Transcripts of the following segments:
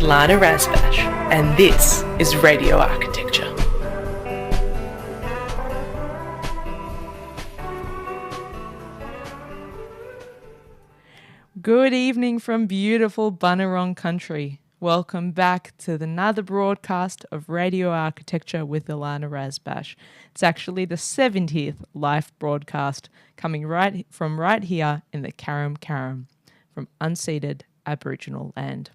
Ilana Razbash, and this is Radio Architecture. Good evening from beautiful Bunurong country. Welcome back to another broadcast of Radio Architecture with Ilana Razbash. It's actually the 70th live broadcast coming right here in the Karam Karam from unceded Aboriginal land.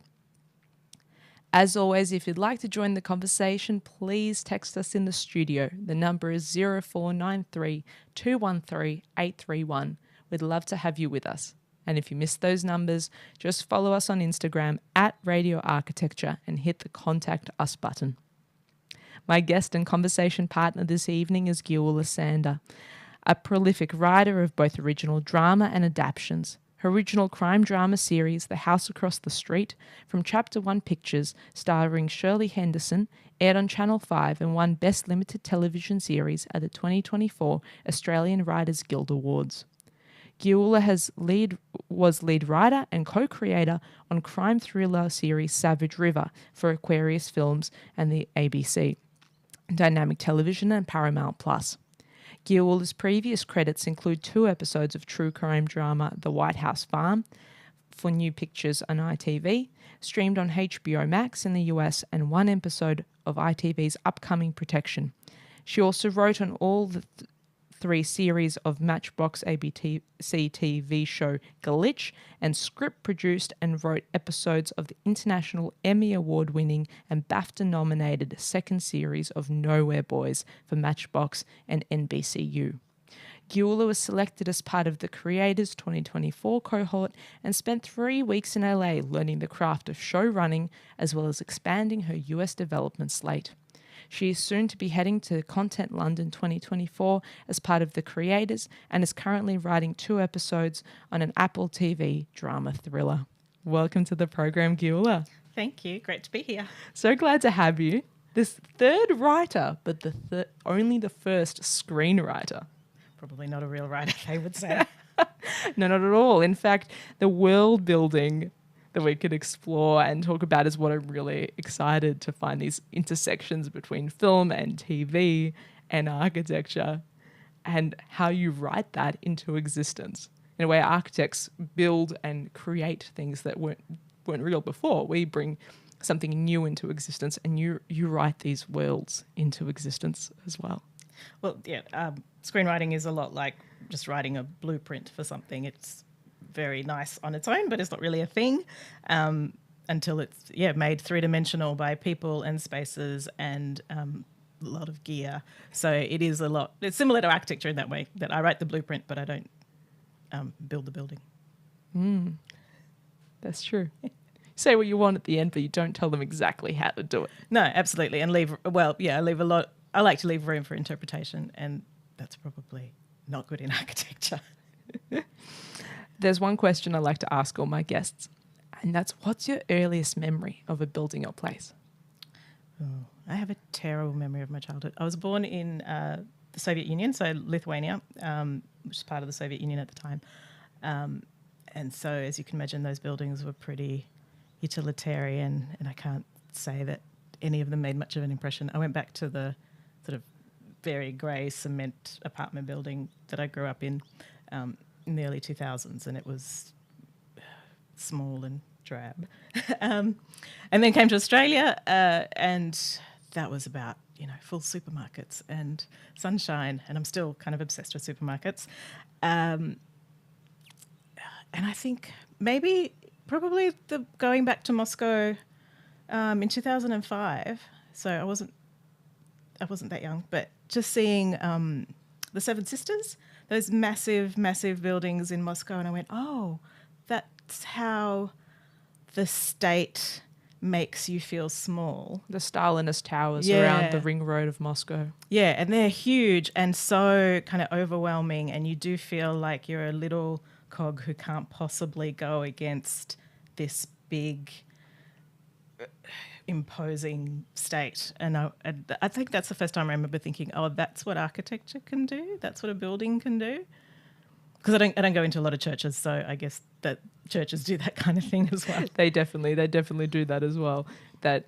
As always, if you'd like to join the conversation, please text us in the studio. The number is 0493 213 831. We'd love to have you with us. And if you missed those numbers, just follow us on Instagram at Radio Architecture and hit the Contact Us button. My guest and conversation partner this evening is Giula Sandler, a prolific writer of both original drama and adaptations. Her original crime drama series, The House Across the Street, from Chapter One Pictures, starring Shirley Henderson, aired on Channel 5 and won Best Limited Television Series at the 2024 Australian Writers Guild Awards. Giula was lead writer and co-creator on crime thriller series Savage River for Aquarius Films and the ABC, Dynamic Television and Paramount Plus. Giula's previous credits include 2 episodes of true crime drama The White House Farm for New Pictures on ITV, streamed on HBO Max in the US, and 1 episode of ITV's upcoming Protection. She also wrote on all the 3 series of Matchbox ABC TV show Glitch, and script produced and wrote episodes of the International Emmy Award-winning and BAFTA-nominated 2nd series of Nowhere Boys for Matchbox and NBCU. Giula was selected as part of the Creators 2024 cohort and spent 3 weeks in LA learning the craft of show running as well as expanding her US development slate. She is soon to be heading to Content London 2024 as part of the Creators and is currently writing 2 episodes on an Apple TV drama thriller. Welcome to the program, Giula. Thank you. Great to be here. So glad to have you. This 3rd writer, but only the 1st screenwriter. Probably not a real writer, they would say. No, not at all. In fact, the world building that we could explore and talk about is what I'm really excited to find, these intersections between film and TV and architecture and how you write that into existence. In a way, architects build and create things that weren't real before. We bring something new into existence, and you write these worlds into existence as well. Well, yeah, screenwriting is a lot like just writing a blueprint for something. It's very nice on its own, but it's not really a thing until it's made 3-dimensional by people and spaces and a lot of gear. So it is a lot. It's similar to architecture in that way, that I write the blueprint, but I don't build the building. That's true. You say what you want at the end, but you don't tell them exactly how to do it. No, absolutely, and I leave a lot. I like to leave room for interpretation, and that's probably not good in architecture. There's one question I like to ask all my guests, and that's, what's your earliest memory of a building or place? Oh, I have a terrible memory of my childhood. I was born in the Soviet Union, so Lithuania, which is part of the Soviet Union at the time. And so, as you can imagine, those buildings were pretty utilitarian, and I can't say that any of them made much of an impression. I went back to the sort of very grey cement apartment building that I grew up in the early 2000s, and it was small and drab. And then came to Australia, and that was about, full supermarkets and sunshine, and I'm still kind of obsessed with supermarkets. And I think probably going back to Moscow in 2005, so I wasn't that young, but just seeing the Seven Sisters, those massive, massive buildings in Moscow, and I went, oh, that's how the state makes you feel small. The Stalinist towers around the ring road of Moscow. Yeah, and they're huge and so kind of overwhelming, and you do feel like you're a little cog who can't possibly go against this big imposing state. And I think that's the first time I remember thinking, oh, that's what architecture can do? That's what a building can do? because I don't go into a lot of churches, so I guess that churches do that kind of thing as well. They definitely do that as well. That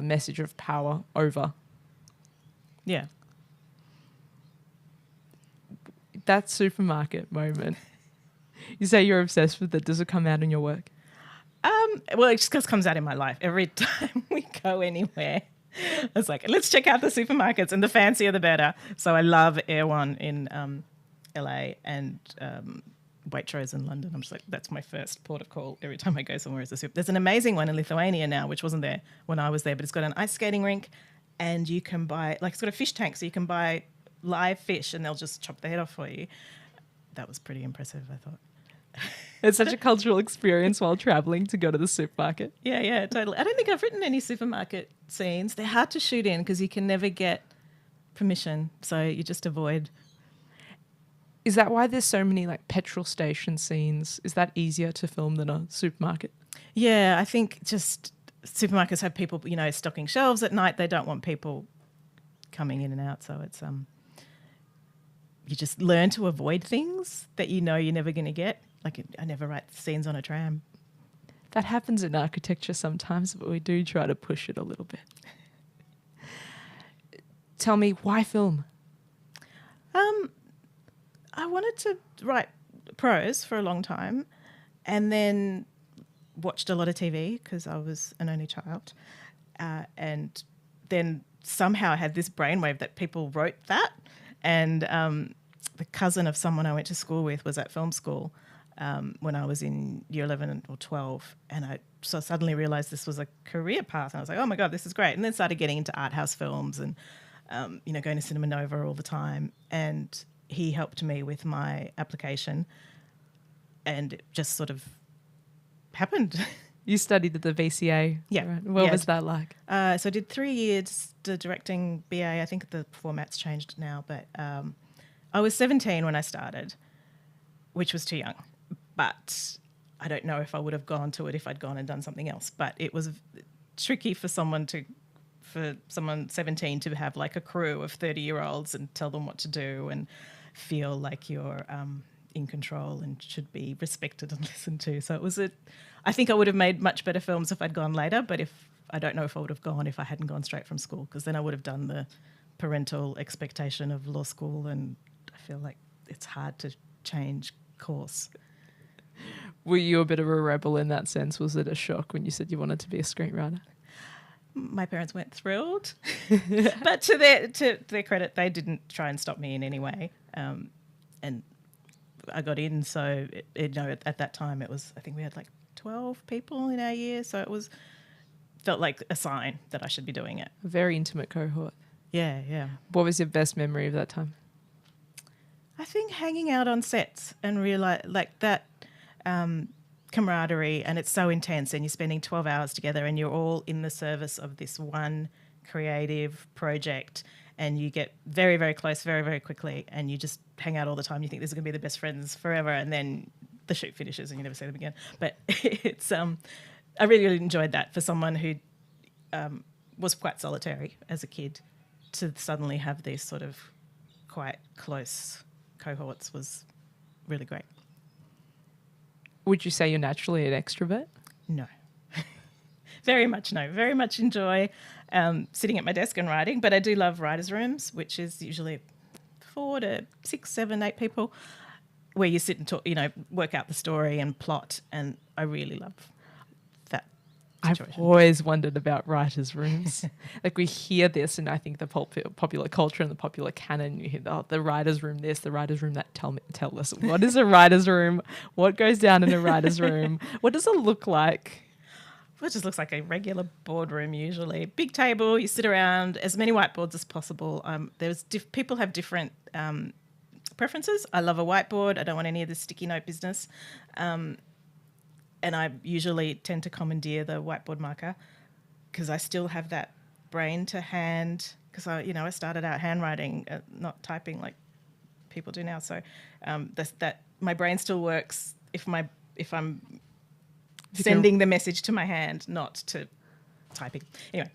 message of power over. Yeah. That supermarket moment. You say you're obsessed with it. Does it come out in your work? Well, it just comes out in my life. Every time we go anywhere, I was like, let's check out the supermarkets, and the fancier the better. So I love Erewhon in LA and Waitrose in London. I'm just like, that's my first port of call every time I go somewhere as a soup. There's an amazing one in Lithuania now, which wasn't there when I was there, but it's got an ice skating rink, and you can buy, like, it's got a fish tank, so you can buy live fish and they'll just chop the head off for you. That was pretty impressive, I thought. It's such a cultural experience while traveling to go to the supermarket. Yeah, totally. I don't think I've written any supermarket scenes. They're hard to shoot in because you can never get permission, so you just avoid. Is that why there's so many like petrol station scenes? Is that easier to film than a supermarket? Yeah, I think just supermarkets have people, stocking shelves at night. They don't want people coming in and out, so it's you just learn to avoid things that you're never going to get. Like, I never write scenes on a tram. That happens in architecture sometimes, but we do try to push it a little bit. Tell me, why film? I wanted to write prose for a long time, and then watched a lot of TV because I was an only child, and then somehow I had this brainwave that people wrote that, and the cousin of someone I went to school with was at film school when I was in year 11 or 12, and I suddenly realised this was a career path, and I was like, oh my God, this is great. And then started getting into art house films and going to Cinema Nova all the time, and he helped me with my application, and it just sort of happened. You studied at the VCA. Yeah. Right? What was that like? So I did 3 years the directing BA. I think the format's changed now, but I was 17 when I started, which was too young. But I don't know if I would have gone to it if I'd gone and done something else. But it was tricky for someone 17 to have like a crew of 30-year-olds and tell them what to do and feel like you're in control and should be respected and listened to. So it was I think I would have made much better films if I'd gone later, but I don't know if I would have gone if I hadn't gone straight from school, because then I would have done the parental expectation of law school, and I feel like it's hard to change course. Were you a bit of a rebel in that sense? Was it a shock when you said you wanted to be a screenwriter? My parents weren't thrilled, but to their credit, they didn't try and stop me in any way. And I got in, so at that time it was, I think we had like 12 people in our year, so it felt like a sign that I should be doing it. A very intimate cohort. Yeah. What was your best memory of that time? I think hanging out on sets and realize like that camaraderie, and it's so intense, and you're spending 12 hours together and you're all in the service of this one creative project, and you get very, very close very, very quickly, and you just hang out all the time. You think this is going to be the best friends forever, and then the shoot finishes and you never see them again. But it's I really, really enjoyed that for someone who was quite solitary as a kid. To suddenly have these sort of quite close cohorts was really great. Would you say you're naturally an extrovert? No. Very much no. Very much enjoy sitting at my desk and writing, but I do love writers' rooms, which is usually 4 to 6, 7, 8 people, where you sit and talk, work out the story and plot, and I really love that situation. I've always wondered about writers' rooms. Like, we hear this, and I think the popular culture and the popular canon, you hear, the writer's room this, the writer's room that. Tell us, what is a writer's room? What goes down in a writer's room? What does it look like? Well, it just looks like a regular boardroom usually. Big table, you sit around, as many whiteboards as possible. People have different preferences. I love a whiteboard. I don't want any of this sticky note business. And I usually tend to commandeer the whiteboard marker because I still have that brain to hand, because I started out handwriting, not typing like people do now. So that my brain still works if I'm sending the message to my hand, not to typing. Anyway,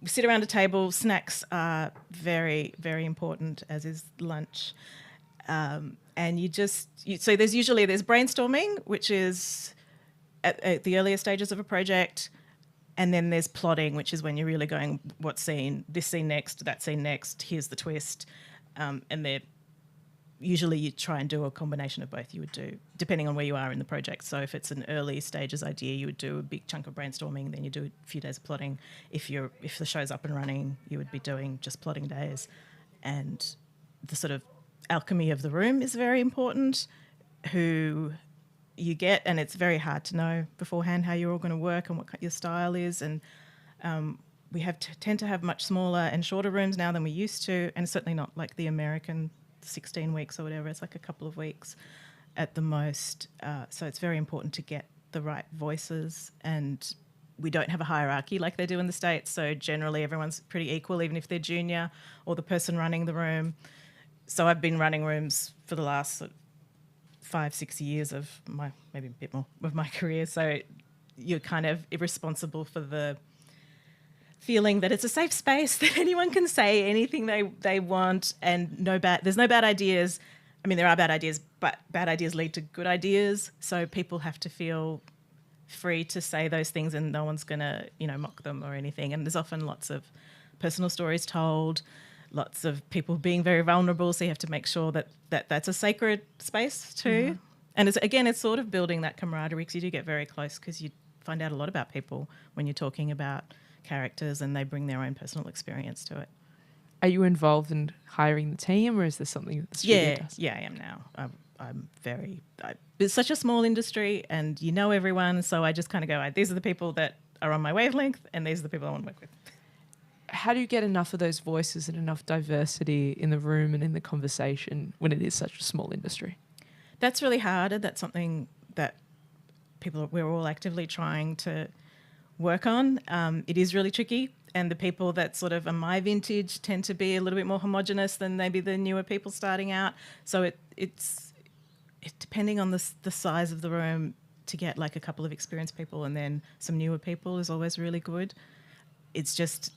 we sit around a table. Snacks are very, very important, as is lunch. And so there's brainstorming, which is at the earlier stages of a project. And then there's plotting, which is when you're really going, what scene, this scene next, that scene next, here's the twist. And usually you try and do a combination of both. You would do, depending on where you are in the project. So if it's an early stages idea, you would do a big chunk of brainstorming, then you do a few days of plotting. If the show's up and running, you would be doing just plotting days. And the sort of alchemy of the room is very important. Who you get, and it's very hard to know beforehand how you're all going to work and what your style is. And we tend to have much smaller and shorter rooms now than we used to, and certainly not like the American 16 weeks or whatever. It's like a couple of weeks at the most. So it's very important to get the right voices, and we don't have a hierarchy like they do in the States. So generally everyone's pretty equal, even if they're junior or the person running the room. So I've been running rooms for the last 5-6 years of maybe a bit more of my career. So you're kind of responsible for the feeling that it's a safe space, that anyone can say anything they want, and there's no bad ideas. I mean, there are bad ideas, but bad ideas lead to good ideas. So people have to feel free to say those things, and no one's going to, mock them or anything. And there's often lots of personal stories told, lots of people being very vulnerable. So you have to make sure that's a sacred space too. Mm-hmm. And it's sort of building that camaraderie, because you do get very close, because you find out a lot about people when you're talking about characters and they bring their own personal experience to it. Are you involved in hiring the team, or is this something that the studio does? Yeah, I am now. It's such a small industry, and you know everyone, so I just kind of go, these are the people that are on my wavelength, and these are the people I want to work with. How do you get enough of those voices and enough diversity in the room and in the conversation when it is such a small industry? That's really hard. That's something that we're all actively trying to work on. It is really tricky, and the people that sort of are my vintage tend to be a little bit more homogenous than maybe the newer people starting out. So it's depending on the size of the room, to get like a couple of experienced people and then some newer people is always really good. It's just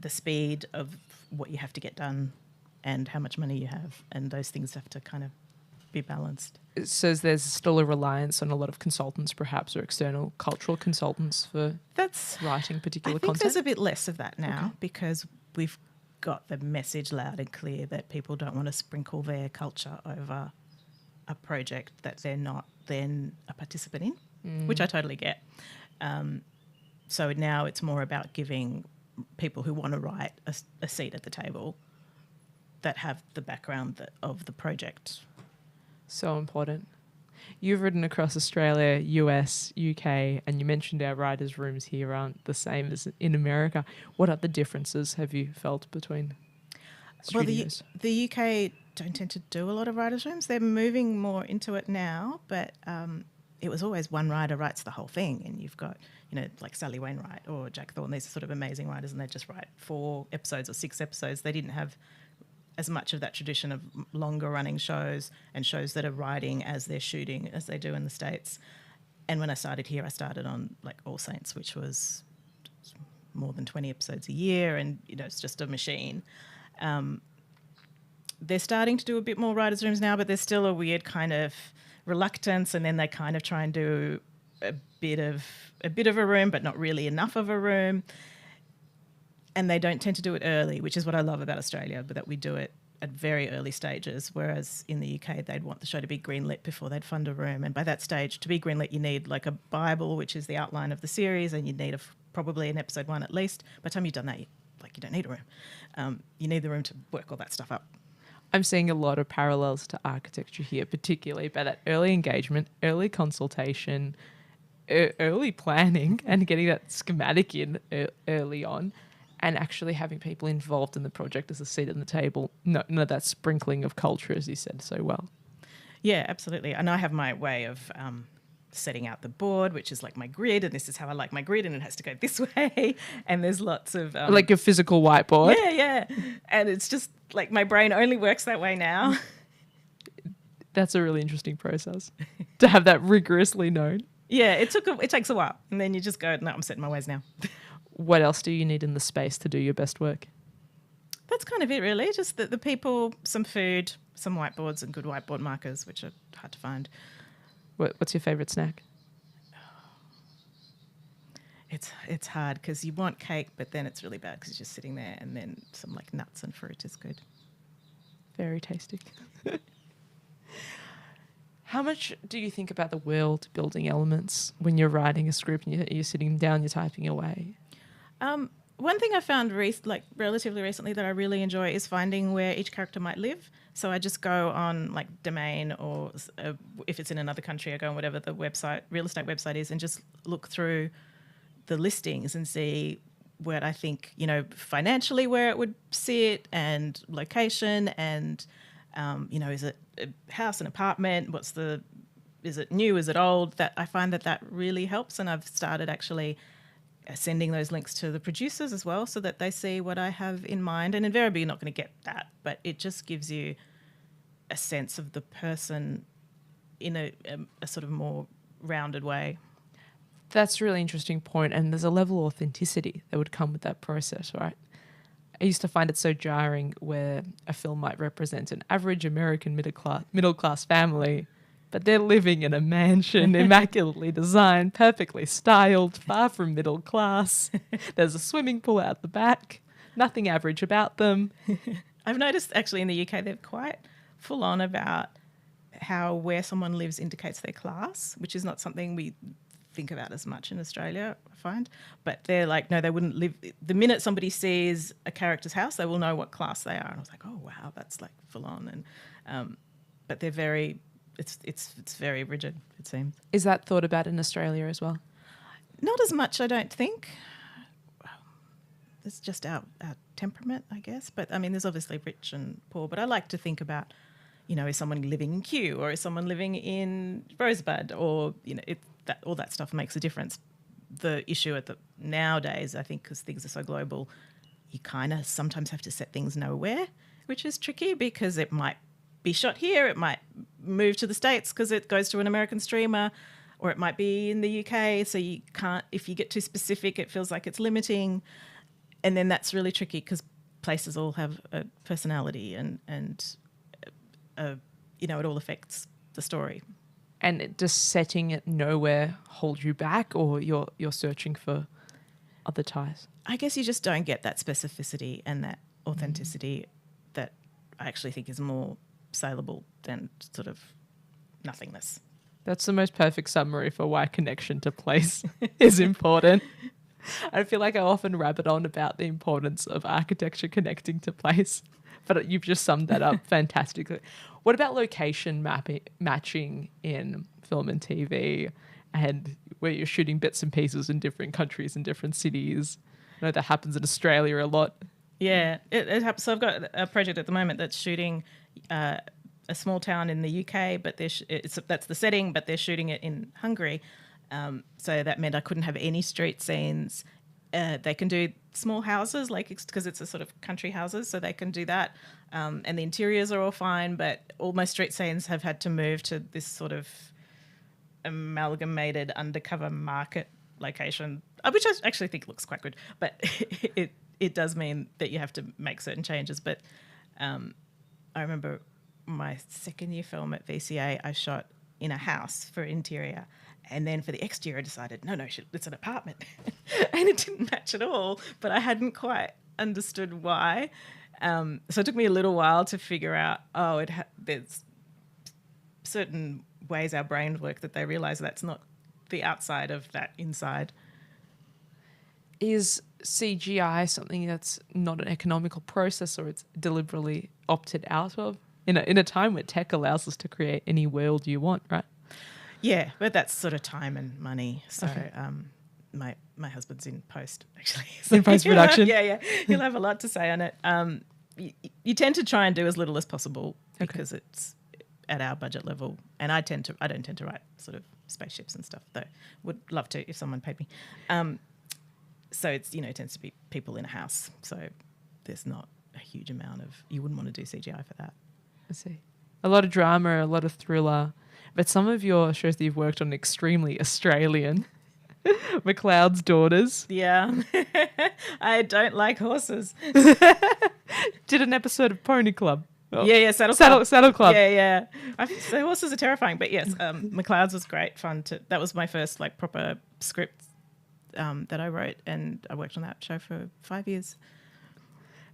the speed of what you have to get done and how much money you have, and those things have to kind of be balanced. So there's still a reliance on a lot of consultants perhaps, or external cultural consultants for writing particular content? I think there's a bit less of that now, because we've got the message loud and clear that people don't want to sprinkle their culture over a project that they're not then a participant in, which I totally get. So now it's more about giving people who want to write a seat at the table that have the background of the project. So important. You've written across Australia, US, UK, and you mentioned our writers' rooms here aren't the same as in America. What other differences have you felt between studios? Well, the UK don't tend to do a lot of writers' rooms. They're moving more into it now, but it was always one writer writes the whole thing, and you've got, like Sally Wainwright or Jack Thorne. These are sort of amazing writers, and they just write 4 episodes or 6 episodes. They didn't have as much of that tradition of longer running shows and shows that are writing as they're shooting as they do in the States. And when I started here, I started on like All Saints, which was more than 20 episodes a year, and it's just a machine. They're starting to do a bit more writers' rooms now, but there's still a weird kind of reluctance, and then they kind of try and do a bit of a room, but not really enough of a room. And they don't tend to do it early, which is what I love about Australia, but that we do it at very early stages, whereas in the UK they'd want the show to be greenlit before they'd fund a room. And by that stage, to be greenlit, you need like a Bible, which is the outline of the series, and you need probably an episode 1 at least. By the time you've done that, you don't need a room. You need the room to work all that stuff up. I'm seeing a lot of parallels to architecture here, particularly by that early engagement, early consultation, early planning, and getting that schematic in early on. And actually having people involved in the project as a seat at the table. No, that sprinkling of culture, as you said so well. Yeah, absolutely. And I have my way of setting out the board, which is like my grid, and this is how I like my grid, and it has to go this way. And there's lots of... like a physical whiteboard? Yeah. And it's just like my brain only works that way now. That's a really interesting process, to have that rigorously known. Yeah, it takes a while. And then you just go, no, I'm setting my ways now. What else do you need in the space to do your best work? That's kind of it, really. Just the people, some food, some whiteboards and good whiteboard markers, which are hard to find. What's your favourite snack? It's hard because you want cake, but then it's really bad because it's just sitting there, and then some like nuts and fruit is good. Very tasty. How much do you think about the world building elements when you're writing a script and you're sitting down, you're typing away? One thing I found relatively recently that I really enjoy is finding where each character might live. So I just go on like Domain, or if it's in another country, I go on whatever the real estate website is, and just look through the listings and see what I think, financially where it would sit, and location, and is it a house, an apartment? Is it new? Is it old? That I find that really helps, and I've started actually sending those links to the producers as well, so that they see what I have in mind. And invariably you're not going to get that, but it just gives you a sense of the person in a sort of more rounded way. That's a really interesting point, and there's a level of authenticity that would come with that process, right? I used to find it so jarring where a film might represent an average American middle class family, but they're living in a mansion, immaculately designed, perfectly styled, far from middle class. There's a swimming pool out the back, nothing average about them. I've noticed actually in the UK they're quite full on about how where someone lives indicates their class, which is not something we think about as much in Australia, I find. But they're like, no, they wouldn't live. The minute somebody sees a character's house, they will know what class they are. And I was like, oh wow, that's like full on. And but they're very, it's very rigid, it seems. Is that thought about in Australia as well? Not as much, I don't think. It's just our temperament, I guess. But I mean, there's obviously rich and poor. But I like to think about, is someone living in Kew, or is someone living in Rosebud, or all that stuff makes a difference. The issue nowadays, I think, because things are so global, you kind of sometimes have to set things nowhere, which is tricky because it might be shot here, it might move to the States because it goes to an American streamer, or it might be in the UK. So you can't, if you get too specific, it feels like it's limiting. And then that's really tricky because places all have a personality and it all affects the story. And does setting it nowhere hold you back, or you're searching for other ties? I guess you just don't get that specificity and that authenticity that I actually think is more saleable than sort of nothingness. That's the most perfect summary for why connection to place is important. I feel like I often rabbit on about the importance of architecture connecting to place, but you've just summed that up fantastically. What about location matching in film and TV, and where you're shooting bits and pieces in different countries and different cities? I know that happens in Australia a lot. Yeah, it happens. So I've got a project at the moment that's shooting a small town in the UK, but that's the setting, but they're shooting it in Hungary. So that meant I couldn't have any street scenes. They can do small houses, because it's a sort of country houses, so they can do that. And the interiors are all fine, but all my street scenes have had to move to this sort of amalgamated undercover market location, which I actually think looks quite good. But it does mean that you have to make certain changes. But I remember my second year film at VCA, I shot in a house for interior. And then for the exterior, I decided, no, it's an apartment. And it didn't match at all, but I hadn't quite understood why. So it took me a little while to figure out, there's certain ways our brains work that they realise that's not the outside of that inside. Is CGI something that's not an economical process, or it's deliberately opted out of in a time where tech allows us to create any world you want, right? Yeah, but that's sort of time and money. So okay. My husband's in post, actually. So in post-production? Yeah. He'll have a lot to say on it. You tend to try and do as little as possible because it's at our budget level. And I don't tend to write sort of spaceships and stuff, though would love to if someone paid me. So it's, it tends to be people in a house. So there's not a huge amount you wouldn't want to do CGI for that. I see. A lot of drama, a lot of thriller. But some of your shows that you've worked on are extremely Australian. McLeod's Daughters. Yeah. I don't like horses. Did an episode of Pony Club. Oh. Yeah, Saddle Club. Saddle Club. Yeah. The horses are terrifying, but yes, McLeod's was great fun. That was my first like proper script that I wrote, and I worked on that show for 5 years.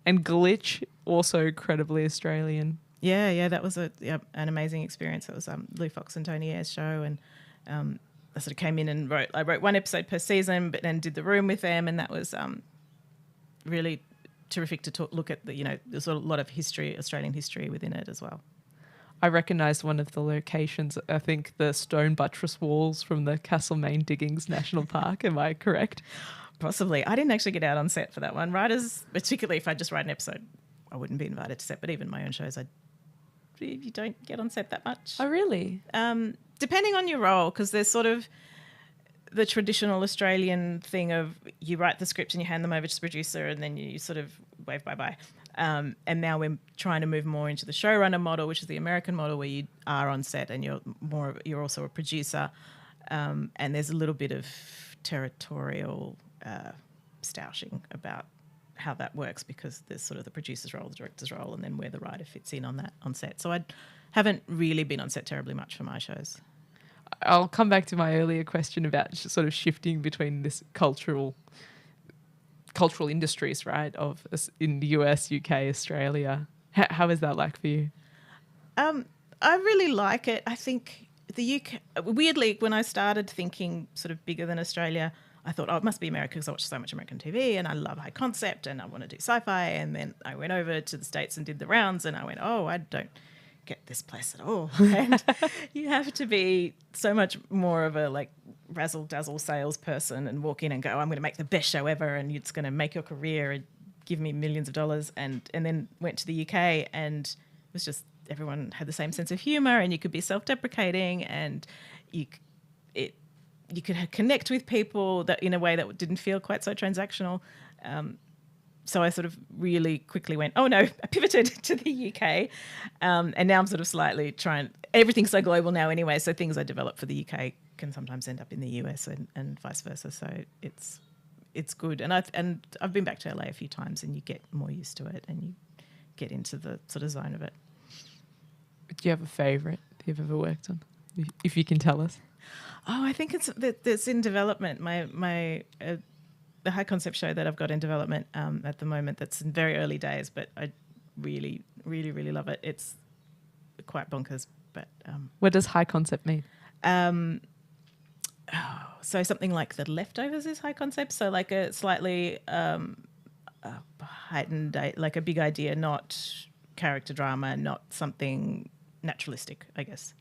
And Glitch, also incredibly Australian. Yeah, that was an amazing experience. It was Lou Fox and Tony Ayres' show, and I sort of came in and wrote one episode per season, but then did the room with them, and that was really terrific to look at there's a lot of history, Australian history within it as well. I recognised one of the locations, I think the stone buttress walls from the Castlemaine Diggings National Park. Am I correct? Possibly. I didn't actually get out on set for that one. Writers, particularly if I just write an episode, I wouldn't be invited to set, but even my own shows, you don't get on set that much. Oh, really? Depending on your role, because there's sort of the traditional Australian thing of you write the script and you hand them over to the producer and then you sort of wave bye-bye. And now we're trying to move more into the showrunner model, which is the American model, where you are on set and you're also a producer. And there's a little bit of territorial stoushing about how that works, because there's sort of the producer's role, the director's role, and then where the writer fits in on set. So I haven't really been on set terribly much for my shows. I'll come back to my earlier question about sort of shifting between this cultural industries, right, of in the US, UK, Australia. How is that like for you? I really like it. I think the UK, weirdly, when I started thinking sort of bigger than Australia, I thought, it must be America because I watch so much American TV and I love high concept and I want to do sci-fi. And then I went over to the States and did the rounds and I went, I don't get this place at all. And you have to be so much more of a like razzle-dazzle salesperson and walk in and go, I'm going to make the best show ever and it's going to make your career and give me millions of dollars. And then went to the UK and it was just everyone had the same sense of humour and you could be self-deprecating and you could connect with people that in a way that didn't feel quite so transactional. So I sort of really quickly went, I pivoted to the UK. And now I'm sort of slightly everything's so global now anyway, so things I develop for the UK can sometimes end up in the US and vice versa. So it's good. And I've been back to LA a few times and you get more used to it and you get into the sort of zone of it. Do you have a favourite that you've ever worked on, if you can tell us? I think it's in development. The high concept show that I've got in development at the moment, that's in very early days, but I really, really, really love it. It's quite bonkers. But what does high concept mean? So something like The Leftovers is high concept. So like a slightly heightened, like a big idea, not character drama, not something naturalistic, I guess.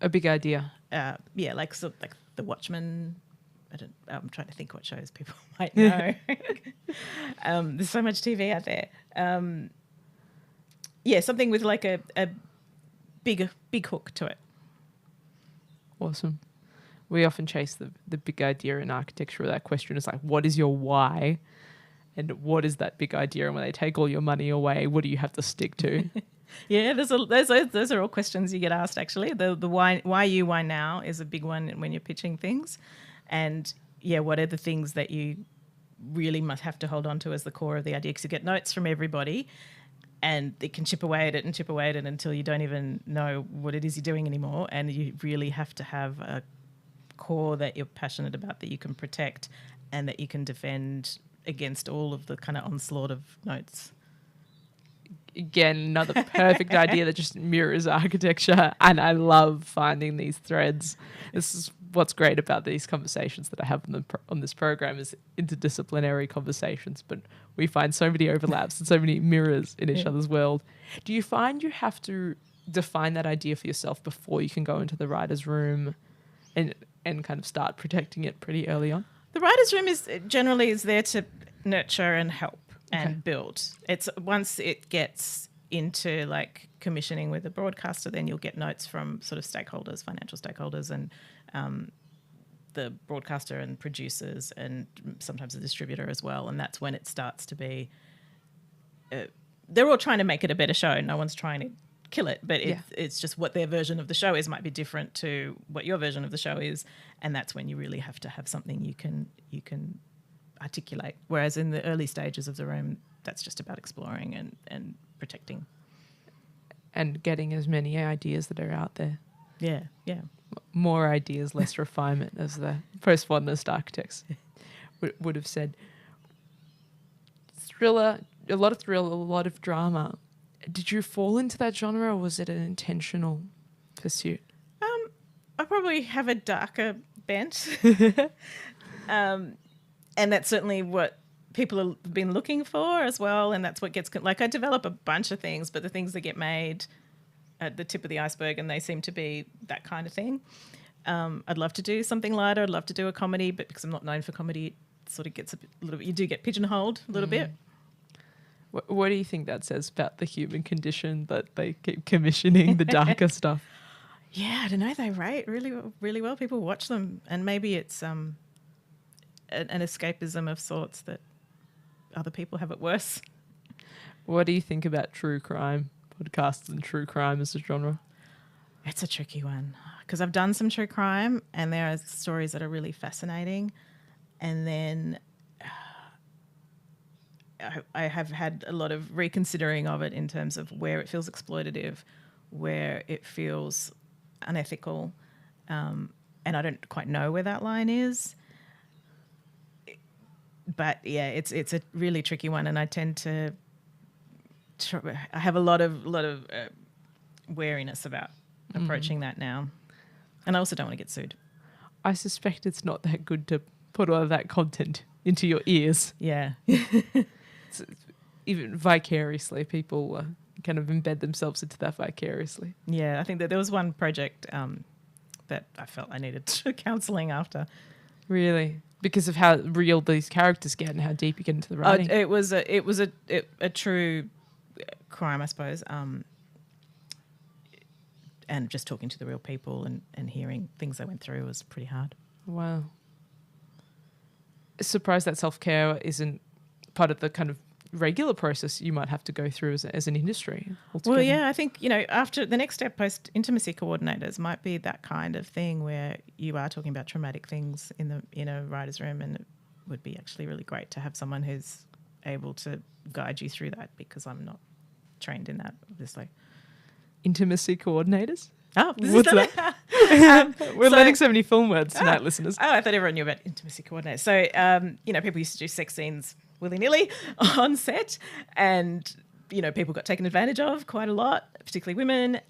A big idea. Like The Watchmen. I'm trying to think what shows people might know. There's so much TV out there. Something with like a big hook to it. Awesome. We often chase the big idea in architecture. That question is like, what is your why? And what is that big idea? And when they take all your money away, what do you have to stick to? Yeah, those are all questions you get asked, actually. The why you, why now is a big one when you're pitching things. And, what are the things that you really must have to hold on to as the core of the idea? Because you get notes from everybody and it can chip away at it until you don't even know what it is you're doing anymore. And you really have to have a core that you're passionate about, that you can protect and that you can defend against all of the kind of onslaught of notes. Again, another perfect idea that just mirrors architecture, and I love finding these threads. This is what's great about these conversations that I have on this program, is interdisciplinary conversations, but we find so many overlaps and so many mirrors in each other's world. Do you find you have to define that idea for yourself before you can go into the writer's room and kind of start protecting it pretty early on? The writer's room is generally there to nurture and help and build. It's once it gets into like commissioning with a broadcaster, then you'll get notes from sort of stakeholders, financial stakeholders, and the broadcaster and producers, and sometimes the distributor as well. And that's when it starts to be. They're all trying to make it a better show. No one's trying to kill it, but it's just what their version of the show is might be different to what your version of the show is, and that's when you really have to have something you can articulate. Whereas in the early stages of the room, that's just about exploring and protecting. And getting as many ideas that are out there. Yeah, yeah. More ideas, less refinement, as the postmodernist architects would have said. Thriller, a lot of thriller, a lot of drama. Did you fall into that genre, or was it an intentional pursuit? I probably have a darker bent. And that's certainly what people have been looking for as well. And that's what gets, like, I develop a bunch of things, but the things that get made at the tip of the iceberg, and they seem to be that kind of thing. I'd love to do something lighter. I'd love to do a comedy, but because I'm not known for comedy, it sort of gets a little bit, you do get pigeonholed a little bit. What do you think that says about the human condition, that they keep commissioning the darker stuff? Yeah, I don't know. They rate really, really well. People watch them, and maybe it's an escapism of sorts that other people have it worse. What do you think about true crime podcasts and true crime as a genre? It's a tricky one because I've done some true crime, and there are stories that are really fascinating, and then I have had a lot of reconsidering of it in terms of where it feels exploitative, where it feels unethical, and I don't quite know where that line is. But yeah, it's a really tricky one, and I tend to I have a lot of wariness about approaching that now, and I also don't want to get sued. I suspect it's not that good to put all of that content into your ears. Yeah. Even vicariously, people kind of embed themselves into that vicariously. Yeah, I think that there was one project that I felt I needed counselling after. Really? Because of how real these characters get and how deep you get into the writing? It was a true crime, I suppose, and just talking to the real people and hearing things they went through was pretty hard. Wow. Surprised that self-care isn't part of the kind of regular process you might have to go through as an industry altogether. Well, yeah, I think, after the next step post intimacy coordinators might be that kind of thing where you are talking about traumatic things in a writer's room, and it would be actually really great to have someone who's able to guide you through that, because I'm not trained in that, obviously. Intimacy coordinators? Oh, what's that? We're learning so many film words tonight, listeners. Oh, I thought everyone knew about intimacy coordinators. So, people used to do sex scenes willy-nilly on set, and, people got taken advantage of quite a lot, particularly women.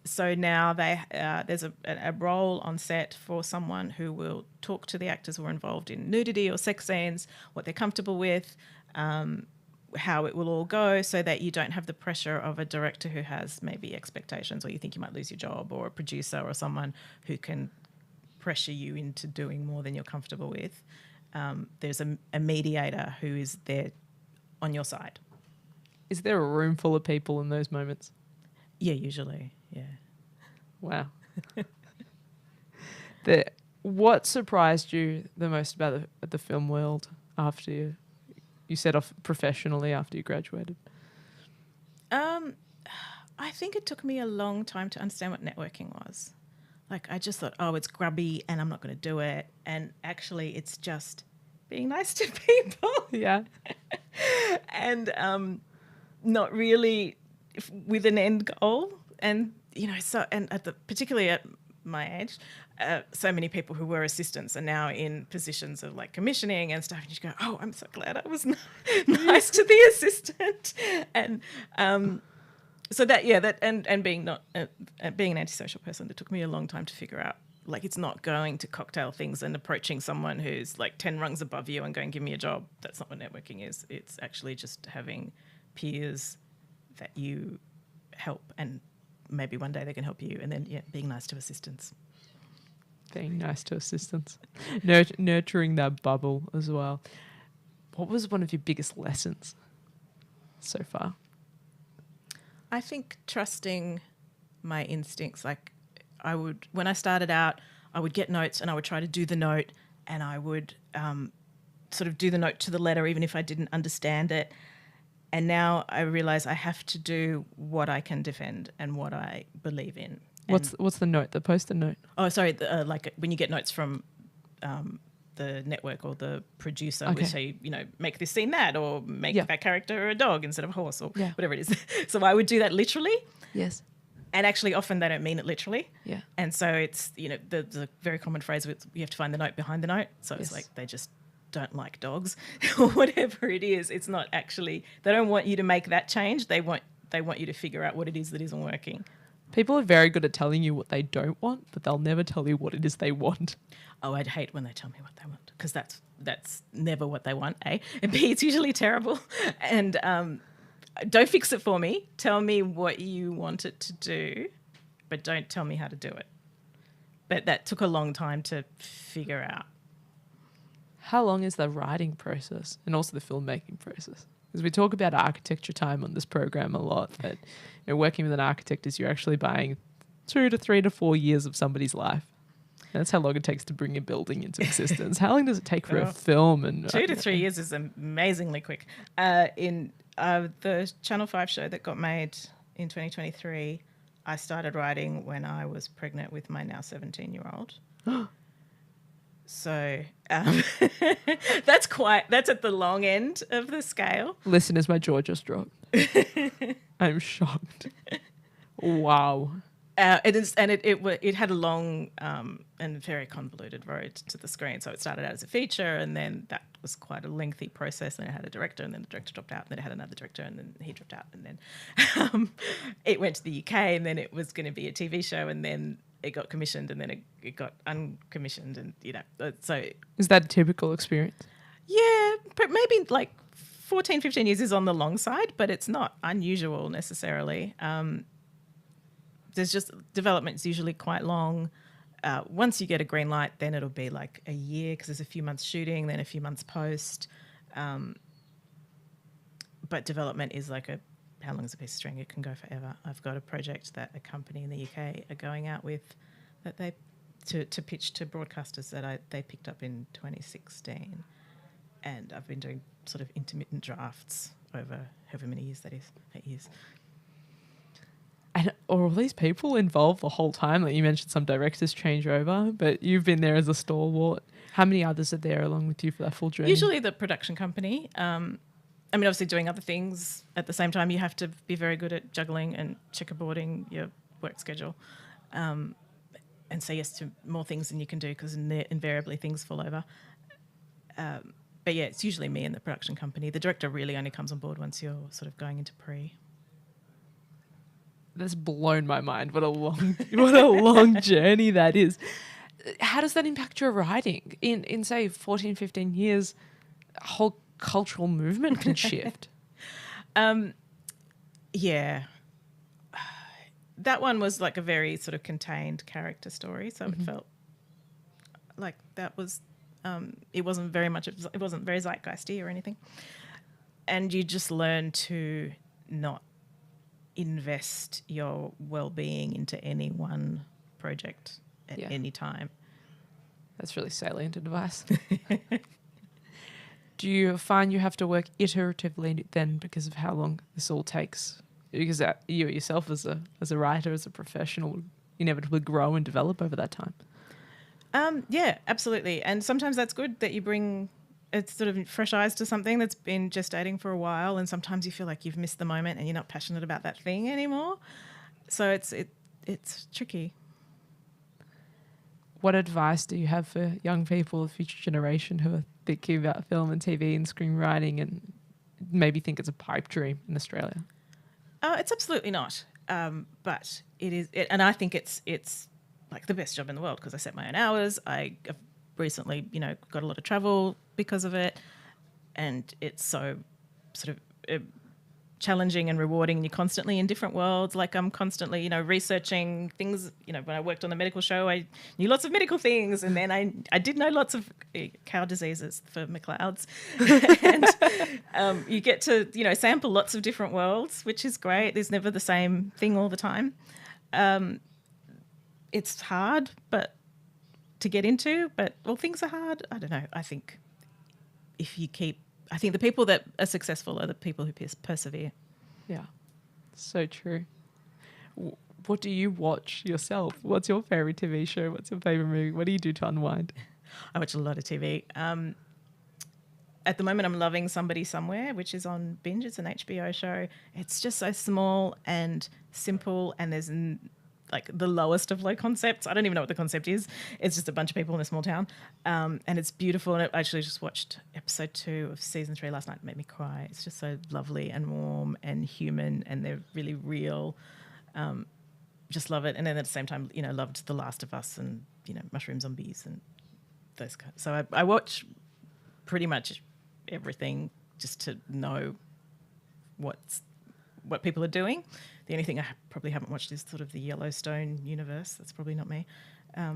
So now there's a role on set for someone who will talk to the actors who are involved in nudity or sex scenes, what they're comfortable with, how it will all go, so that you don't have the pressure of a director who has maybe expectations, or you think you might lose your job, or a producer or someone who can pressure you into doing more than you're comfortable with. There's a mediator who is there on your side. Is there a room full of people in those moments? Yeah, usually, yeah. Wow. What surprised you the most about the film world after you set off professionally after you graduated? I think it took me a long time to understand what networking was. Like, I just thought, it's grubby and I'm not going to do it. And actually, it's just being nice to people. Yeah. And not really with an end goal. And, particularly at my age, so many people who were assistants are now in positions of like commissioning and stuff. And you go, oh, I'm so glad I was nice to the assistant. And so that, and being being an antisocial person, it took me a long time to figure out, like, it's not going to cocktail things and approaching someone who's like 10 rungs above you and going, give me a job. That's not what networking is. It's actually just having peers that you help, and maybe one day they can help you, and then being nice to assistants. Being nice to assistants. Nurturing that bubble as well. What was one of your biggest lessons so far? I think trusting my instincts. Like, when I started out, I would get notes and I would try to do the note, and I would sort of do the note to the letter even if I didn't understand it. And now I realise I have to do what I can defend and what I believe in. What's the note? The post-it note? Oh, sorry. Like when you get notes from the network or the producer Okay. would say, make this scene that, or make Yeah. that character a dog instead of a horse, or Yeah. whatever it is. So I would do that literally. Yes. And actually, often they don't mean it literally. Yeah. And so it's, there's a very common phrase with you have to find the note behind the note. So Yes. it's like they just don't like dogs or whatever it is. It's not actually, they don't want you to make that change. They want you to figure out what it is that isn't working. People are very good at telling you what they don't want, but they'll never tell you what it is they want. Oh, I'd hate when they tell me what they want, because that's never what they want, A. And B, it's usually terrible. And don't fix it for me. Tell me what you want it to do, but don't tell me how to do it. But that took a long time to figure out. How long is the writing process and also the filmmaking process? Because we talk about architecture time on this program a lot, but working with an architect is you're actually buying 2 to 3 to 4 years of somebody's life. That's how long it takes to bring a building into existence. How long does it take for a film? And 2 to 3 years is amazingly quick. In the Channel 5 show that got made in 2023, I started writing when I was pregnant with my now 17-year-old. So that's at the long end of the scale. Listeners, my jaw just dropped. I'm shocked. Wow. It had a long and very convoluted road to the screen. So it started out as a feature, and then that was quite a lengthy process. And it had a director, and then the director dropped out, and then it had another director, and then he dropped out, and then it went to the UK, and then it was going to be a TV show, and then it got commissioned, and then it got uncommissioned, and so. Is that a typical experience? Yeah, but maybe like 14, 15 years is on the long side, but it's not unusual necessarily. There's just development's usually quite long. Once you get a green light, then it'll be like a year, because there's a few months shooting, then a few months post. But development is like how long is a piece of string? It can go forever. I've got a project that a company in the UK are going out with that they to pitch to broadcasters that they picked up in 2016, and I've been doing sort of intermittent drafts over however many years that is, 8 years. And are all these people involved the whole time? Like you mentioned, some directors change over, but you've been there as a stalwart. How many others are there along with you for that full journey? Usually the production company. Obviously doing other things at the same time. You have to be very good at juggling and checkerboarding your work schedule, and say yes to more things than you can do, because invariably things fall over. But yeah, it's usually me and the production company. The director really only comes on board once you're sort of going into pre. That's blown my mind. What a long journey that is. How does that impact your writing? In say 14, 15 years, a whole cultural movement can shift. Yeah. That one was like a very sort of contained character story, so it felt like that was it wasn't very zeitgeisty or anything. And you just learn to not invest your well-being into any one project at any time. That's really salient advice. Do you find you have to work iteratively then because of how long this all takes? Because you yourself as a writer, as a professional, inevitably grow and develop over that time. Yeah, absolutely. And sometimes that's good that you bring it's sort of fresh eyes to something that's been gestating for a while, and sometimes you feel like you've missed the moment and you're not passionate about that thing anymore. So it's tricky. What advice do you have for young people, the future generation who are thinking about film and TV and screenwriting and maybe think it's a pipe dream in Australia? It's absolutely not. But it is, and I think it's like the best job in the world because I set my own hours. I've recently, got a lot of travel because of it, and it's so sort of challenging and rewarding, and you're constantly in different worlds. Like I'm constantly, researching things. When I worked on the medical show, I knew lots of medical things, and then I did know lots of cow diseases for McLeod's. And you get to, sample lots of different worlds, which is great. There's never the same thing all the time. It's hard, but to get into, but all things are hard. I don't know. I think the people that are successful are the people who persevere. Yeah, so true. What do you watch yourself? What's your favourite TV show? What's your favourite movie? What do you do to unwind? I watch a lot of TV. At the moment, I'm loving Somebody Somewhere, which is on Binge. It's an HBO show. It's just so small and simple, and there's like the lowest of low concepts. I don't even know what the concept is. It's just a bunch of people in a small town, and it's beautiful. And I actually just watched episode 2 of season 3 last night. It made me cry. It's just so lovely and warm and human, and they're really real. Just love it. And then at the same time, loved The Last of Us and Mushroom Zombies and those kinds. So I watch pretty much everything just to know what people are doing. The only thing I probably haven't watched is sort of the Yellowstone universe. That's probably not me. Yeah.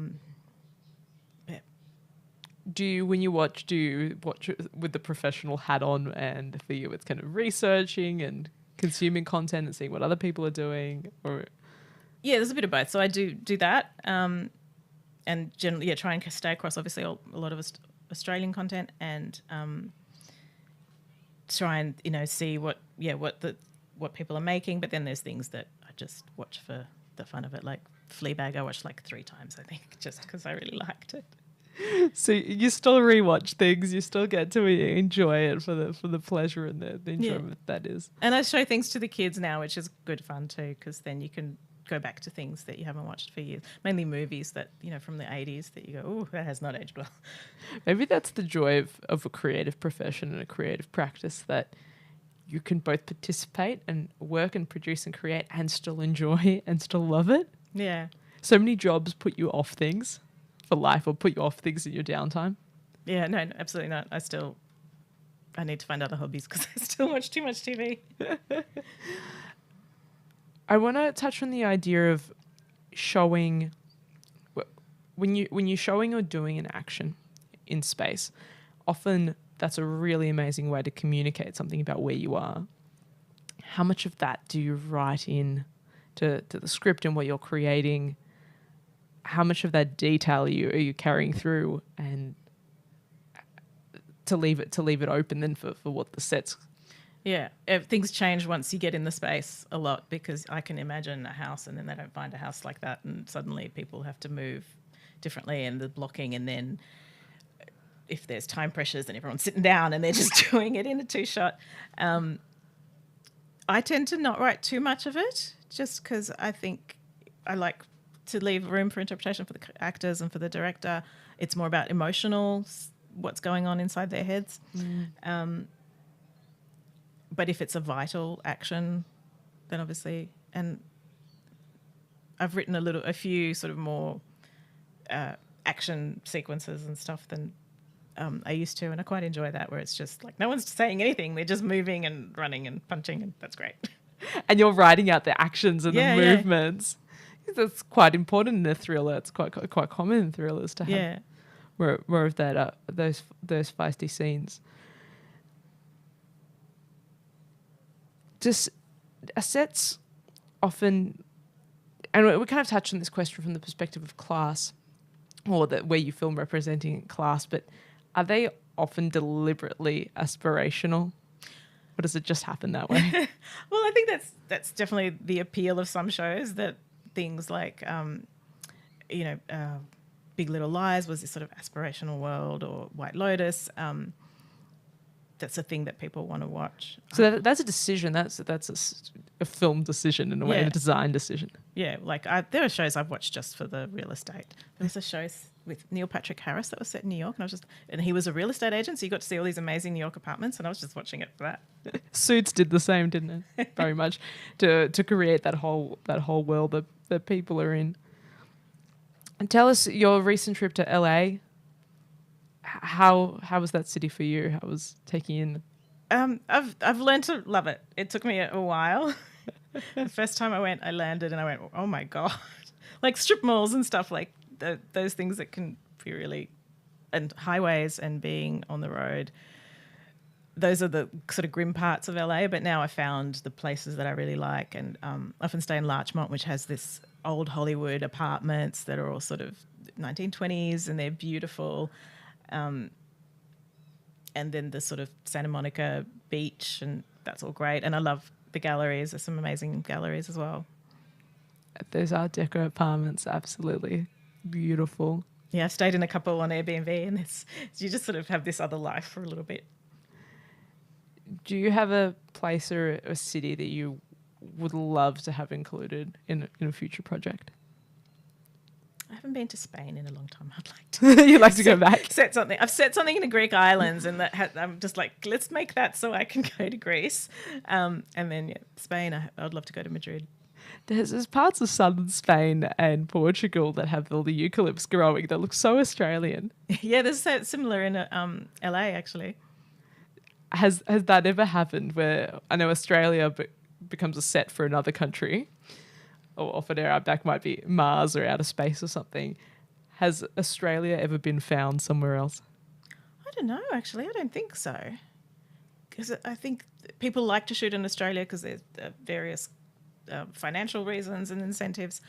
When you watch, do you watch it with the professional hat on, and for you it's kind of researching and consuming content and seeing what other people are doing? Or Yeah, there's a bit of both. So I do that, and generally, try and stay across obviously a lot of Australian content, and try and see what people are making. But then there's things that I just watch for the fun of it, like Fleabag. I watched like 3 times, I think, just because I really liked it. So you still rewatch things, you still get to enjoy it for the pleasure and the enjoyment that is. And I show things to the kids now, which is good fun too, because then you can go back to things that you haven't watched for years, mainly movies that from the 80s that you go, oh, that has not aged well. Maybe that's the joy of a creative profession and a creative practice, that you can both participate and work and produce and create and still enjoy and still love it. Yeah. So many jobs put you off things for life, or put you off things in your downtime. Yeah, no, absolutely not. I need to find other hobbies because I still watch too much TV. I want to touch on the idea of showing. When you're showing or doing an action in space, often that's a really amazing way to communicate something about where you are. How much of that do you write in to the script and what you're creating? How much of that detail are you carrying through, and to leave it open then for what the sets? Yeah, things change once you get in the space a lot, because I can imagine a house and then they don't find a house like that, and suddenly people have to move differently, and the blocking, and then if there's time pressures and everyone's sitting down and they're just doing it in a 2-shot. I tend to not write too much of it, just because I think I like to leave room for interpretation for the actors and for the director. It's more about what's going on inside their heads. But if it's a vital action, then obviously, and I've written a few sort of more action sequences and stuff than I used to, and I quite enjoy that, where it's just like no one's saying anything, they're just moving and running and punching, and that's great. And you're writing out the actions and the movements. That's quite important in a thriller. It's quite common in thrillers to have more of that those feisty scenes. Just sets often, and we kind of touched on this question from the perspective of class, or where you film representing class, but are they often deliberately aspirational, or does it just happen that way? Well, I think that's definitely the appeal of some shows, that things like Big Little Lies was this sort of aspirational world, or White Lotus. That's a thing that people want to watch. So that's a decision. That's a film decision in a way, a design decision. Yeah, like there are shows I've watched just for the real estate. There's a show with Neil Patrick Harris that was set in New York, and he was a real estate agent, so you got to see all these amazing New York apartments, and I was just watching it for that. Suits did the same, didn't it? Very much to create that whole world that people are in. And tell us your recent trip to LA. How was that city for you? How was taking in? I've learned to love it. It took me a while. The first time I went, I landed and I went, oh my God. Like strip malls and stuff, like those things that can be really, and highways and being on the road. Those are the sort of grim parts of LA, but now I found the places that I really like, and often stay in Larchmont, which has this old Hollywood apartments that are all sort of 1920s, and they're beautiful. And then the sort of Santa Monica beach, and that's all great. And I love the galleries. There's some amazing galleries as well. Those Art Deco apartments, absolutely beautiful. Yeah, I've stayed in a couple on Airbnb, and you just sort of have this other life for a little bit. Do you have a place or a city that you would love to have included in a future project? I haven't been to Spain in a long time. I'd like to. You'd like to go back? Set something. I've set something in the Greek islands, and I'm just like, let's make that so I can go to Greece. And then Spain. I'd love to go to Madrid. There's parts of southern Spain and Portugal that have all the eucalypts growing that look so Australian. Yeah, there's similar in LA actually. Has that ever happened where I know Australia becomes a set for another country, or often our outback might be Mars or outer space or something? Has Australia ever been found somewhere else? I don't know, actually. I don't think so. Because I think people like to shoot in Australia because there's various financial reasons and incentives.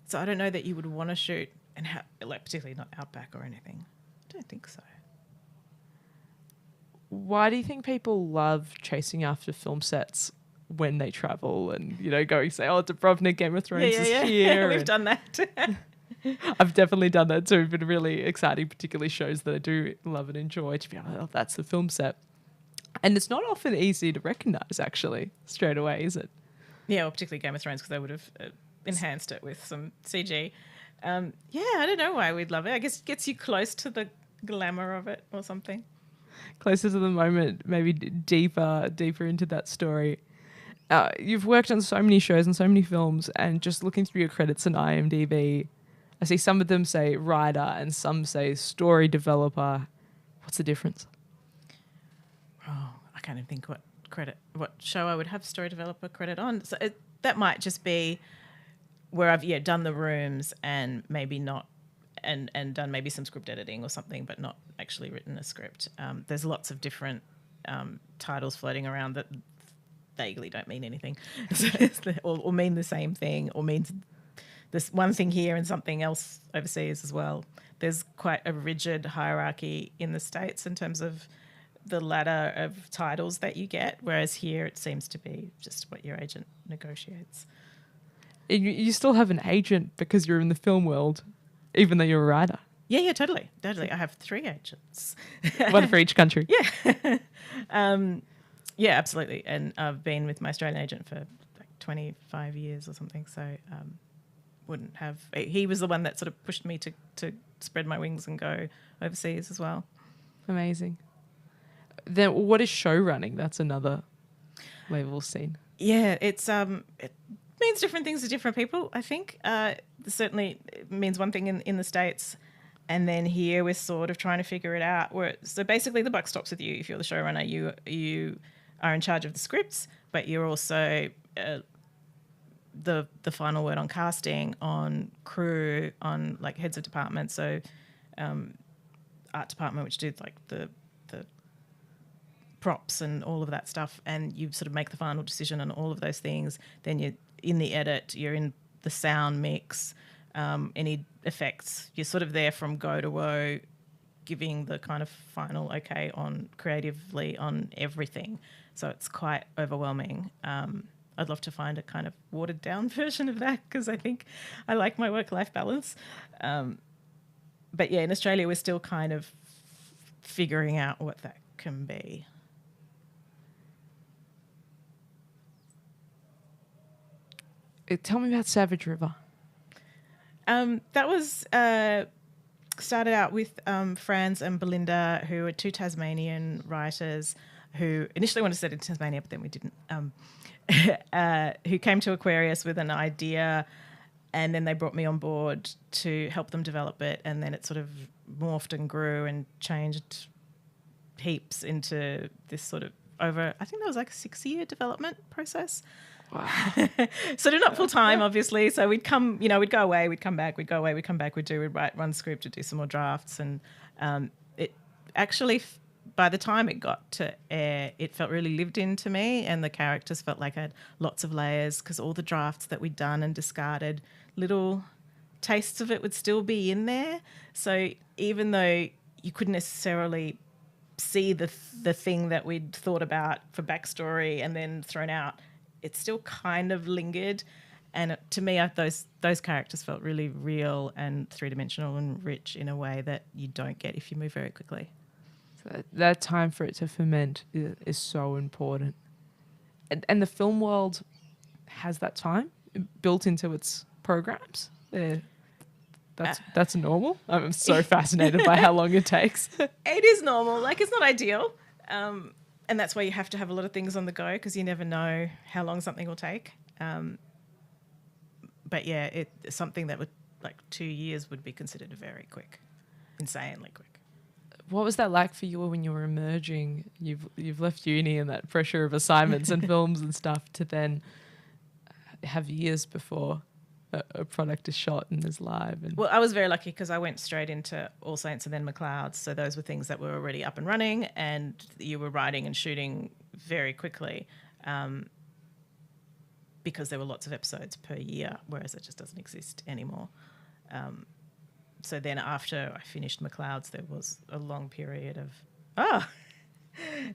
So I don't know that you would want to shoot, and particularly not outback or anything. I don't think so. Why do you think people love chasing after film sets when they travel and, going, say, oh, Dubrovnik, Game of Thrones is here. We've done that. I've definitely done that too. It's been really exciting, particularly shows that I do love and enjoy, to be like, oh, that's the film set. And it's not often easy to recognise, actually, straight away, is it? Yeah, well, particularly Game of Thrones, because they would have enhanced it with some CG. I don't know why we'd love it. I guess it gets you close to the glamour of it or something. Closer to the moment, maybe deeper into that story. You've worked on so many shows and so many films, and just looking through your credits on IMDb, I see some of them say writer and some say story developer. What's the difference? Oh, I can't even think what show I would have story developer credit on. So that might just be where I've done the rooms and maybe not, and done maybe some script editing or something, but not actually written a script. There's lots of different titles floating around that vaguely don't mean anything, or mean the same thing, or means this one thing here and something else overseas as well. There's quite a rigid hierarchy in the States in terms of the ladder of titles that you get, whereas here it seems to be just what your agent negotiates. You still have an agent because you're in the film world, even though you're a writer. Yeah, totally. I have 3 agents. One for each country. Yeah. Yeah, absolutely. And I've been with my Australian agent for like 25 years or something, so wouldn't have... He was the one that sort of pushed me to spread my wings and go overseas as well. Amazing. Then what is show running? That's another level scene. Yeah, it means different things to different people, I think. Certainly it means one thing in the States, and then here we're sort of trying to figure it out. So basically the buck stops with you. If you're the showrunner, you are in charge of the scripts, but you're also the final word on casting, on crew, on like heads of department. So art department, which did like the props and all of that stuff, and you sort of make the final decision on all of those things. Then you're in the edit, you're in the sound mix, any effects. You're sort of there from go to woe, giving the kind of final okay on creatively on everything. So it's quite overwhelming. I'd love to find a kind of watered down version of that, because I think I like my work-life balance. But yeah, in Australia, we're still kind of figuring out what that can be. Tell me about Savage River. That was started out with Franz and Belinda, who are 2 Tasmanian writers who initially wanted to set it in Tasmania, but then we didn't, who came to Aquarius with an idea, and then they brought me on board to help them develop it, and then it sort of morphed and grew and changed heaps into this sort of I think that was like a 6-year development process. Wow. Sort of not full time, obviously. So we'd come, we'd go away, we'd come back, we'd go away, we'd come back, we'd write one script, we'd do some more drafts. And it actually, by the time it got to air, it felt really lived into me, and the characters felt like I had lots of layers, because all the drafts that we'd done and discarded, little tastes of it would still be in there. So even though you couldn't necessarily see the thing that we'd thought about for backstory and then thrown out, it still kind of lingered. And to me, those characters felt really real and three-dimensional and rich in a way that you don't get if you move very quickly. So that time for it to ferment is so important. And the film world has that time built into its programs. That's normal. I'm so fascinated by how long it takes. It is normal. Like, it's not ideal. And that's why you have to have a lot of things on the go because you never know how long something will take. But yeah, it's something that would, like, 2 years would be considered very quick, insanely quick. What was that like for you when you were emerging? You've left uni and that pressure of assignments and films and stuff to then have years before a product is shot and is live. Well, I was very lucky because I went straight into All Saints and then McLeod's. So those were things that were already up and running and you were writing and shooting very quickly because there were lots of episodes per year, whereas it just doesn't exist anymore. So then after I finished McLeod's, there was a long period of,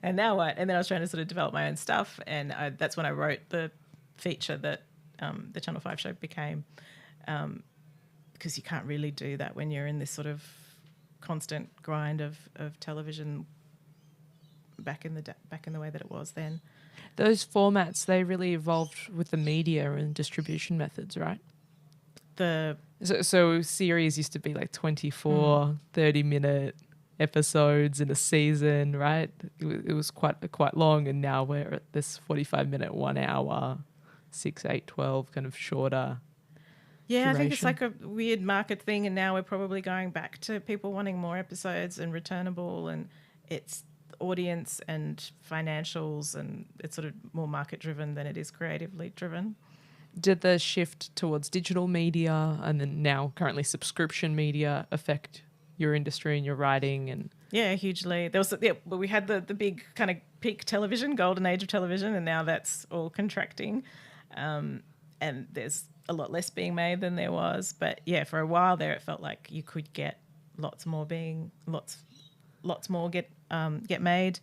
and now what? And then I was trying to sort of develop my own stuff. And that's when I wrote the feature that the Channel 5 show became, because you can't really do that when you're in this sort of constant grind of television back in the way that it was then. Those formats, they really evolved with the media and distribution methods, right? So series used to be like 24, 30-minute episodes in a season, right? It was quite long, and now we're at this 45-minute, 1 hour, 6, 8, 12 kind of shorter. Yeah, duration. I think it's like a weird market thing, and now we're probably going back to people wanting more episodes and returnable, and it's audience and financials, and it's sort of more market-driven than it is creatively driven. Did the shift towards digital media and then now currently subscription media affect your industry and your writing? And yeah, hugely. There was we had the big kind of peak television, golden age of television, and now that's all contracting, and there's a lot less being made than there was. But yeah, for a while there, it felt like you could get lots more get made.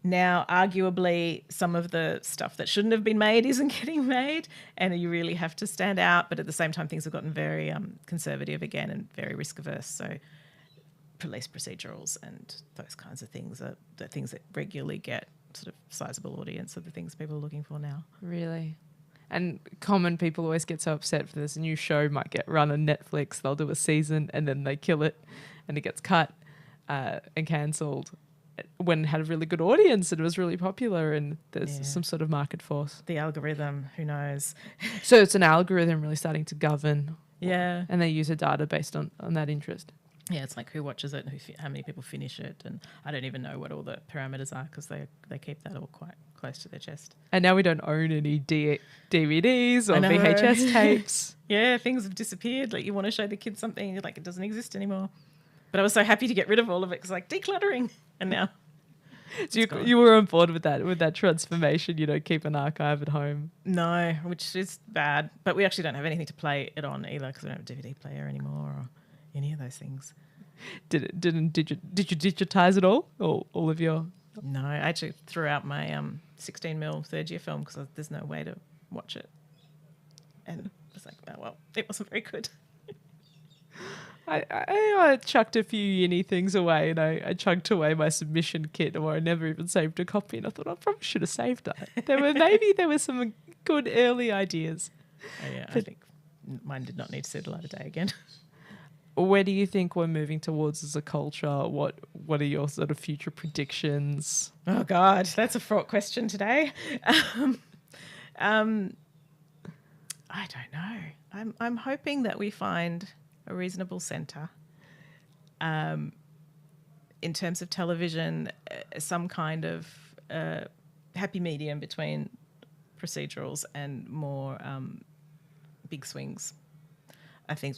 Now, arguably, some of the stuff that shouldn't have been made isn't getting made, and you really have to stand out. But at the same time, things have gotten very conservative again and very risk averse. So police procedurals and those kinds of things are the things that regularly get sort of sizable audience are the things people are looking for now. really? And common people always get so upset for this. A new show might get run on Netflix. They'll do a season and then they kill it and it gets cut and cancelled. When it had a really good audience and it was really popular and there's some sort of market force. The algorithm, who knows? So it's an algorithm really starting to govern. Yeah. And they use a data based on that interest. Yeah, it's like who watches it and how many people finish it. And I don't even know what all the parameters are because they keep that all quite close to their chest. And now we don't own any DVDs or VHS tapes. Yeah, things have disappeared. Like you want to show the kids something, like it doesn't exist anymore. But I was so happy to get rid of all of it because like decluttering. And now, so you were on board with that transformation. You don't keep an archive at home. No, which is bad. But we actually don't have anything to play it on either because we don't have a DVD player anymore or any of those things. Did you digitize it all of your? No, I actually threw out my 16mm third year film because there's no way to watch it, and I was like, oh well, it wasn't very good. I chucked a few uni things away, and I chucked away my submission kit, or I never even saved a copy. And I thought I probably should have saved that. There were some good early ideas. Oh, yeah, I think mine did not need to see the light of day again. Where do you think we're moving towards as a culture? What are your sort of future predictions? Oh God, that's a fraught question today. I don't know. I'm hoping that we find a reasonable centre. In terms of television, some kind of happy medium between procedurals and more big swings. I think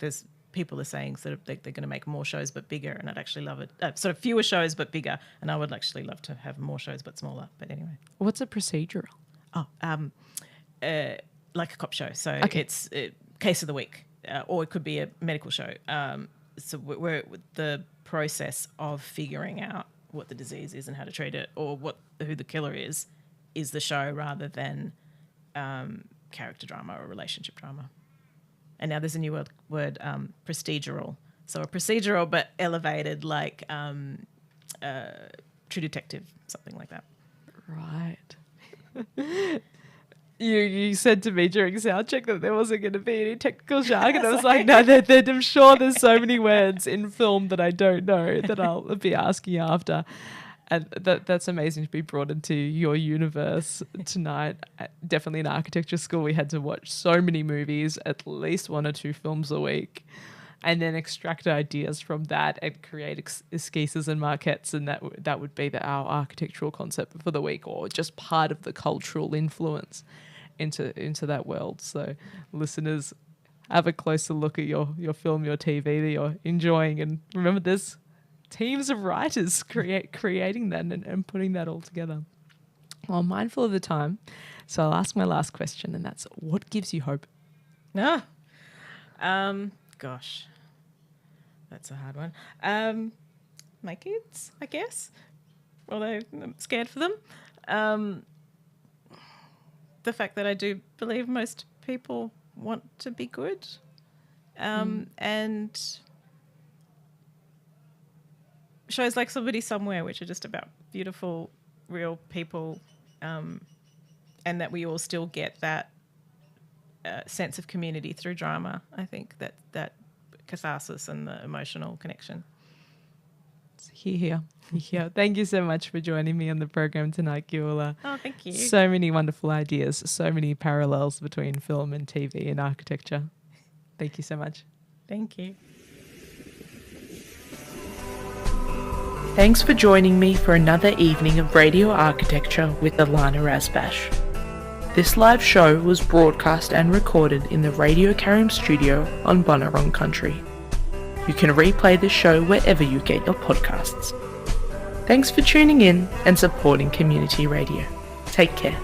people are saying sort of they're going to make more shows but bigger, and I'd actually love it. Sort of fewer shows but bigger, and I would actually love to have more shows but smaller. But anyway. What's a procedural? Like a cop show. So okay. It's case of the week. Or it could be a medical show. So we're the process of figuring out what the disease is and how to treat it, or who the killer is the show rather than character drama or relationship drama. And now there's a new word, procedural. So a procedural but elevated, like True Detective, something like that. Right. You said to me during sound check that there wasn't going to be any technical jargon. I was like, no, I'm sure there's so many words in film that I don't know that I'll be asking after. And that's amazing to be brought into your universe tonight. Definitely in architecture school, we had to watch so many movies, at least 1 or 2 films a week, and then extract ideas from that and create esquisses and maquettes, and that would be our architectural concept for the week, or just part of the cultural influence into that world. So listeners, have a closer look at your film, your TV that you're enjoying, and remember there's teams of writers creating that and putting that all together. Well, I'm mindful of the time, so I'll ask my last question, and that's, what gives you hope? Gosh, that's a hard one. My kids, I guess, although I'm scared for them. The fact that I do believe most people want to be good, and shows like Somebody Somewhere, which are just about beautiful, real people, and that we all still get that sense of community through drama. I think that catharsis and the emotional connection. Here. Thank you so much for joining me on the program tonight, Giula. Oh, thank you. So many wonderful ideas, so many parallels between film and TV and architecture. Thank you so much. Thank you. Thanks for joining me for another evening of Radio Architecture with Ilana Razbash. This live show was broadcast and recorded in the Radio Karim studio on Bunurong Country. You can replay the show wherever you get your podcasts. Thanks for tuning in and supporting community radio. Take care.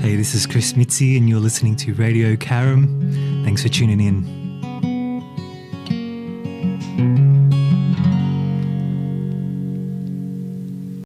Hey, this is Chris Mitzi and you're listening to Radio Karim. Thanks for tuning in.